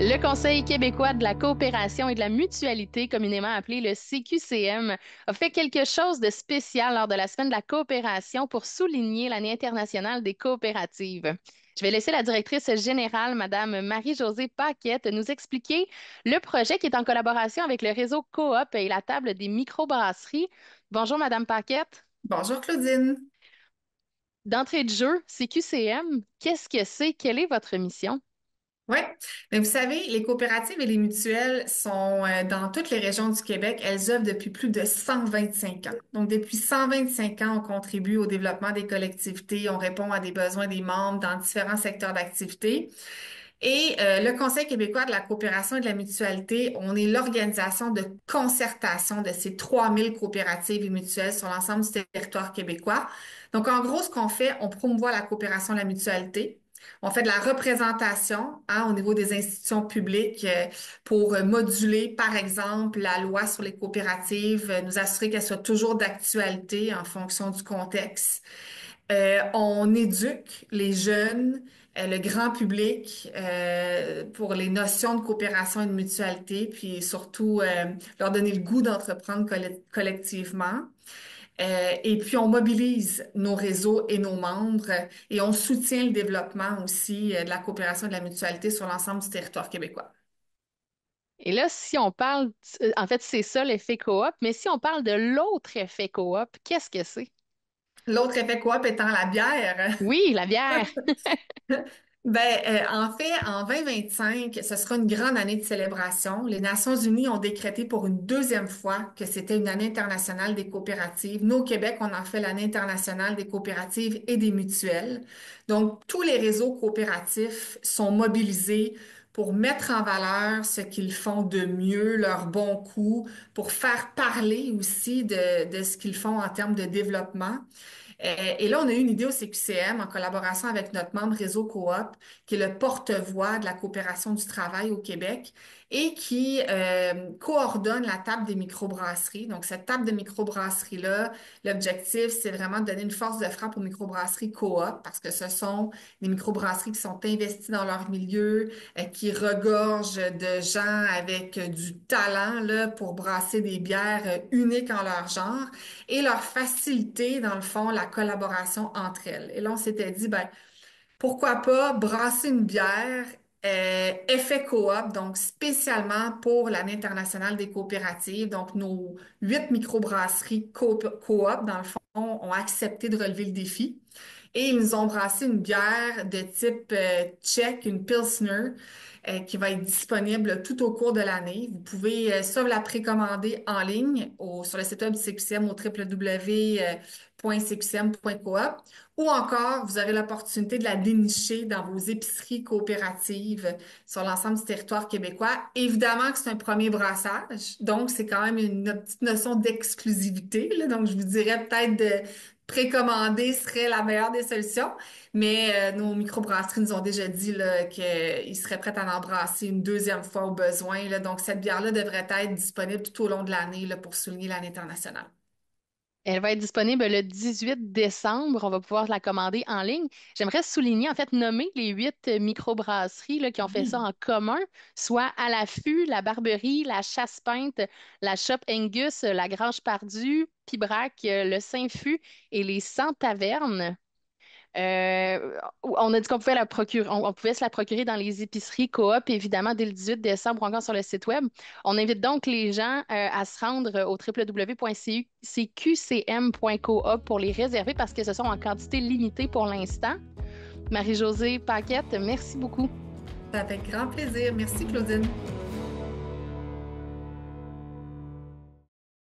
Le Conseil québécois de la coopération et de la mutualité, communément appelé le CQCM, a fait quelque chose de spécial lors de la semaine de la coopération pour souligner l'année internationale des coopératives. Je vais laisser la directrice générale, Madame Marie-Josée Paquette, nous expliquer le projet qui est en collaboration avec le réseau Coop et la table des microbrasseries. Bonjour, Madame Paquette. Bonjour Claudine. D'entrée de jeu, CQCM, qu'est-ce que c'est? Quelle est votre mission? Oui, mais vous savez, les coopératives et les mutuelles sont dans toutes les régions du Québec. Elles œuvrent depuis plus de 125 ans. Donc, depuis 125 ans, on contribue au développement des collectivités, on répond à des besoins des membres dans différents secteurs d'activité. Et le Conseil québécois de la coopération et de la mutualité, on est l'organisation de concertation de ces 3000 coopératives et mutuelles sur l'ensemble du territoire québécois. Donc, en gros, ce qu'on fait, on promouvoit la coopération et la mutualité. On fait de la représentation au niveau des institutions publiques pour moduler, par exemple, la loi sur les coopératives, nous assurer qu'elle soit toujours d'actualité en fonction du contexte. On éduque les jeunes, le grand public pour les notions de coopération et de mutualité, puis surtout leur donner le goût d'entreprendre collectivement. Et puis on mobilise nos réseaux et nos membres et on soutient le développement aussi de la coopération et de la mutualité sur l'ensemble du territoire québécois. Et là, si on parle, en fait, c'est ça l'effet coop, mais si on parle de l'autre effet coop, qu'est-ce que c'est? L'autre effet coop étant la bière. Oui, la bière. En fait, en 2025, ce sera une grande année de célébration. Les Nations unies ont décrété pour une deuxième fois que c'était une année internationale des coopératives. Nous, au Québec, on en fait l'année internationale des coopératives et des mutuelles. Donc, tous les réseaux coopératifs sont mobilisés pour mettre en valeur ce qu'ils font de mieux, leurs bons coups, pour faire parler aussi de ce qu'ils font en termes de développement. Et là, on a eu une idée au CQCM en collaboration avec notre membre Réseau Coop, qui est le porte-voix de la coopération du travail au Québec et qui coordonne la table des microbrasseries. Donc, cette table de microbrasseries-là, l'objectif, c'est vraiment de donner une force de frappe aux microbrasseries Coop parce que ce sont des microbrasseries qui sont investies dans leur milieu, qui regorgent de gens avec du talent là, pour brasser des bières uniques en leur genre et leur faciliter, dans le fond, la collaboration entre elles. Et là, on s'était dit, ben, pourquoi pas brasser une bière effet coop, donc spécialement pour l'année internationale des coopératives. Donc, nos 8 microbrasseries coop, dans le fond, ont accepté de relever le défi. Et ils nous ont brassé une bière de type tchèque, une Pilsner, qui va être disponible tout au cours de l'année. Vous pouvez soit la précommander en ligne sur le site web du CQCM au www.cqcm.coop ou encore vous aurez l'opportunité de la dénicher dans vos épiceries coopératives sur l'ensemble du territoire québécois. Évidemment que c'est un premier brassage, donc c'est quand même une petite notion d'exclusivité, là. Donc, je vous dirais peut-être de précommander serait la meilleure des solutions. Mais nos microbrasseries nous ont déjà dit là, qu'ils seraient prêts à en brasser une deuxième fois au besoin, là. Donc, cette bière-là devrait être disponible tout au long de l'année là, pour souligner l'année internationale. Elle va être disponible le 18 décembre. On va pouvoir la commander en ligne. J'aimerais souligner, en fait, nommer les 8 microbrasseries là, qui ont fait ça Oui. en commun, soit à l'affût, la Barberie, la Chasse-Pinte, la Shop Angus, la Grange Pardue, Pibrac, le Saint-Fus et les 100 Tavernes. On a dit qu'on pouvait la procurer, on pouvait se la procurer dans les épiceries coop, évidemment, dès le 18 décembre ou encore sur le site web. On invite donc les gens à se rendre au www.cqcm.coop pour les réserver parce que ce sont en quantité limitée pour l'instant. Marie-Josée Paquette, merci beaucoup. Avec grand plaisir. Merci, Claudine.